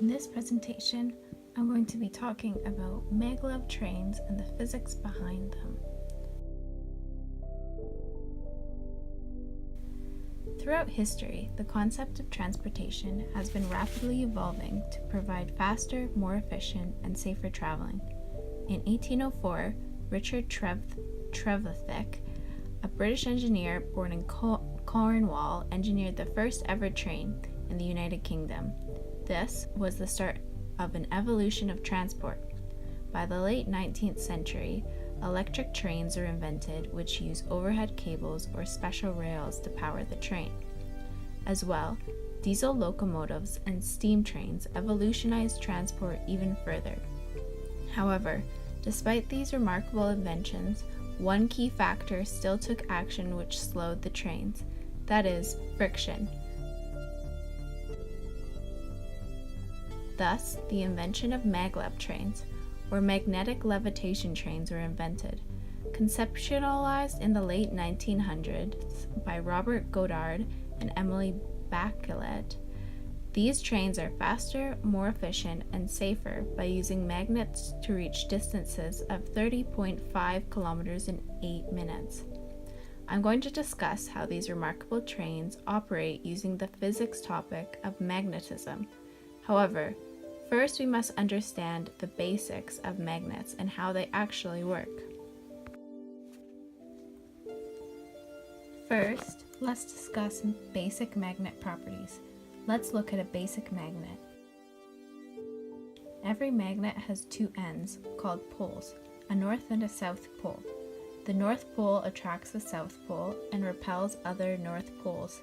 In this presentation, I'm going to be talking about maglev trains and the physics behind them. Throughout history, the concept of transportation has been rapidly evolving to provide faster, more efficient, and safer traveling. In 1804, Richard Trevithick, a British engineer born in Cornwall, engineered the first ever train in the United Kingdom. This was the start of an evolution of transport. By the late 19th century, electric trains were invented, which use overhead cables or special rails to power the train. As well, diesel locomotives and steam trains evolutionized transport even further. However, despite these remarkable inventions, one key factor still took action which slowed the trains, that is, friction. Thus, the invention of maglev trains, or magnetic levitation trains, were invented. Conceptualized in the late 1900s by Robert Goddard and Emily Bachelet, these trains are faster, more efficient, and safer by using magnets to reach distances of 30.5 kilometers in 8 minutes. I'm going to discuss how these remarkable trains operate using the physics topic of magnetism. However, first we must understand the basics of magnets and how they actually work. First, let's discuss basic magnet properties. Let's look at a basic magnet. Every magnet has two ends, called poles, a north and a south pole. The north pole attracts the south pole and repels other north poles.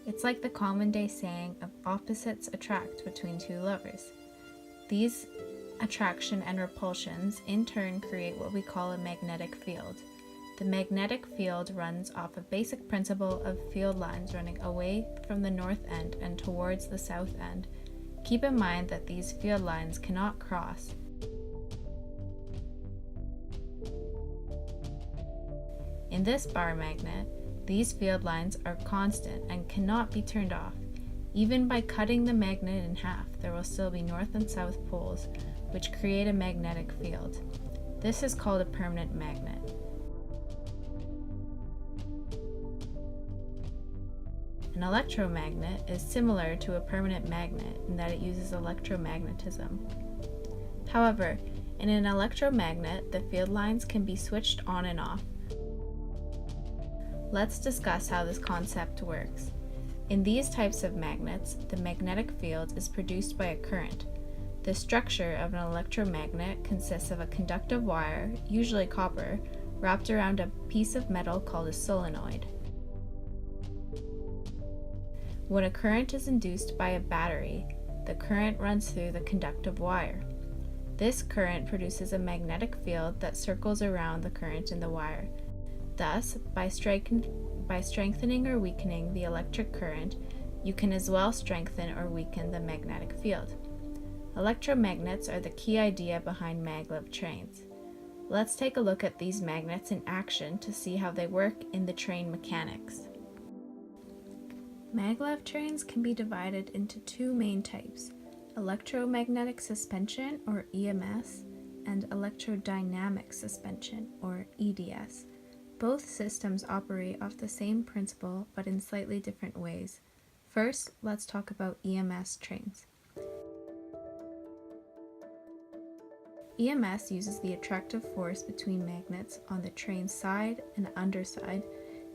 It's like the common day saying of opposites attract between two lovers. These attraction and repulsions in turn create what we call a magnetic field. The magnetic field runs off a basic principle of field lines running away from the north end and towards the south end. Keep in mind that these field lines cannot cross. In this bar magnet, these field lines are constant and cannot be turned off. Even by cutting the magnet in half, there will still be north and south poles, which create a magnetic field. This is called a permanent magnet. An electromagnet is similar to a permanent magnet in that it uses electromagnetism. However, in an electromagnet, the field lines can be switched on and off. Let's discuss how this concept works. In these types of magnets, the magnetic field is produced by a current. The structure of an electromagnet consists of a conductive wire, usually copper, wrapped around a piece of metal called a solenoid. When a current is induced by a battery, the current runs through the conductive wire. This current produces a magnetic field that circles around the current in the wire. Thus, by strengthening or weakening the electric current, you can as well strengthen or weaken the magnetic field. Electromagnets are the key idea behind maglev trains. Let's take a look at these magnets in action to see how they work in the train mechanics. Maglev trains can be divided into two main types: electromagnetic suspension, or EMS, and electrodynamic suspension, or EDS. Both systems operate off the same principle, but in slightly different ways. First, let's talk about EMS trains. EMS uses the attractive force between magnets on the train's side and underside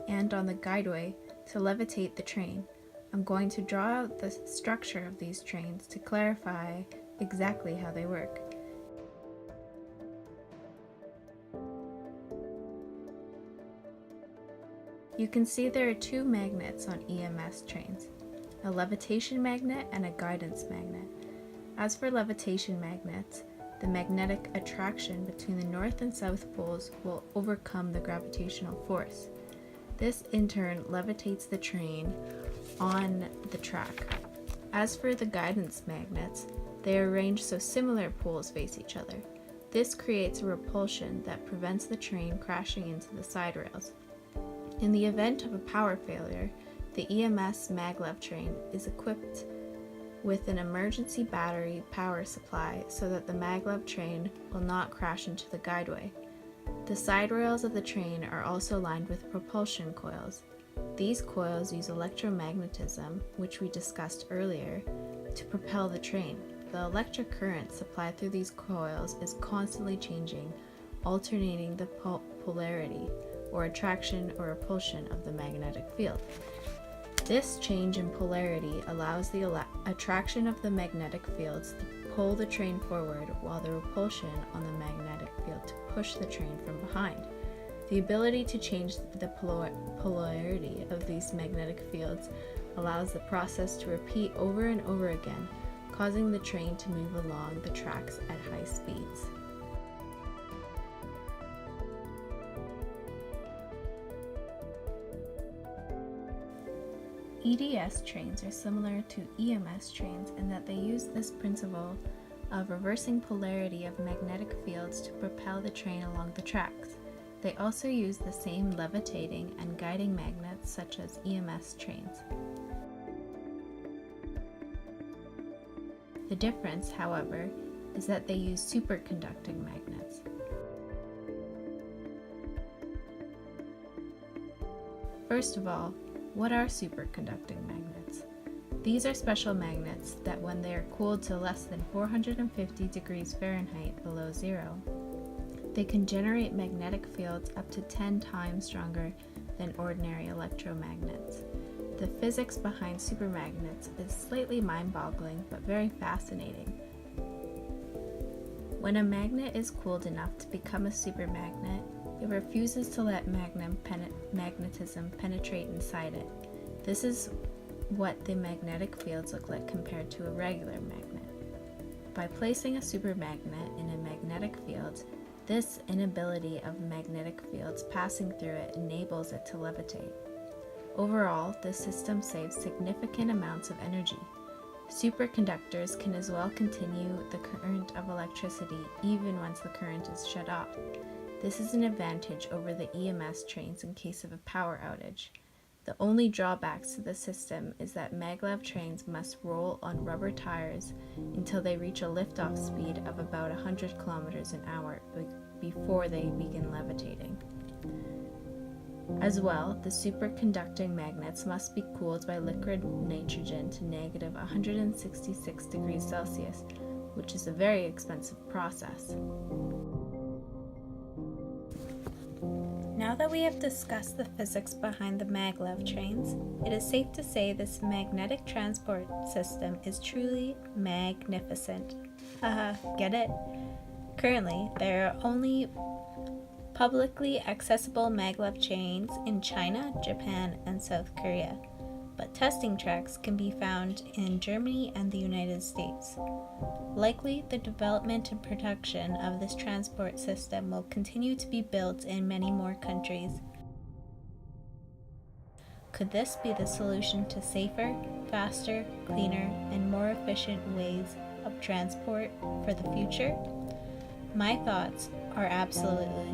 and on the guideway to levitate the train. I'm going to draw out the structure of these trains to clarify exactly how they work. You can see there are two magnets on EMS trains, a levitation magnet and a guidance magnet. As for levitation magnets, the magnetic attraction between the north and south poles will overcome the gravitational force. This in turn levitates the train on the track. As for the guidance magnets, they are arranged so similar poles face each other. This creates a repulsion that prevents the train crashing into the side rails. In the event of a power failure, the EMS maglev train is equipped with an emergency battery power supply so that the maglev train will not crash into the guideway. The side rails of the train are also lined with propulsion coils. These coils use electromagnetism, which we discussed earlier, to propel the train. The electric current supplied through these coils is constantly changing, alternating the polarity, or attraction or repulsion of the magnetic field. This change in polarity allows the attraction of the magnetic fields to pull the train forward, while the repulsion on the magnetic field to push the train from behind. The ability to change the polarity of these magnetic fields allows the process to repeat over and over again, causing the train to move along the tracks at high speeds. EDS trains are similar to EMS trains in that they use this principle of reversing polarity of magnetic fields to propel the train along the tracks. They also use the same levitating and guiding magnets such as EMS trains. The difference, however, is that they use superconducting magnets. First of all, what are superconducting magnets? These are special magnets that when they are cooled to less than 450 degrees Fahrenheit below zero, they can generate magnetic fields up to 10 times stronger than ordinary electromagnets. The physics behind supermagnets is slightly mind-boggling but very fascinating. When a magnet is cooled enough to become a supermagnet, it refuses to let magnetism penetrate inside it. This is what the magnetic fields look like compared to a regular magnet. By placing a supermagnet in a magnetic field, this inability of magnetic fields passing through it enables it to levitate. Overall, this system saves significant amounts of energy. Superconductors can as well continue the current of electricity even once the current is shut off. This is an advantage over the EMS trains in case of a power outage. The only drawbacks to the system is that maglev trains must roll on rubber tires until they reach a liftoff speed of about 100 kilometers an hour before they begin levitating. As well, the superconducting magnets must be cooled by liquid nitrogen to negative 166 degrees Celsius, which is a very expensive process. Now that we have discussed the physics behind the maglev trains, it is safe to say this magnetic transport system is truly magnificent. Get it? Currently, there are only publicly accessible maglev trains in China, Japan, and South Korea, but testing tracks can be found in Germany and the United States. Likely, the development and production of this transport system will continue to be built in many more countries. Could this be the solution to safer, faster, cleaner, and more efficient ways of transport for the future? My thoughts are absolutely.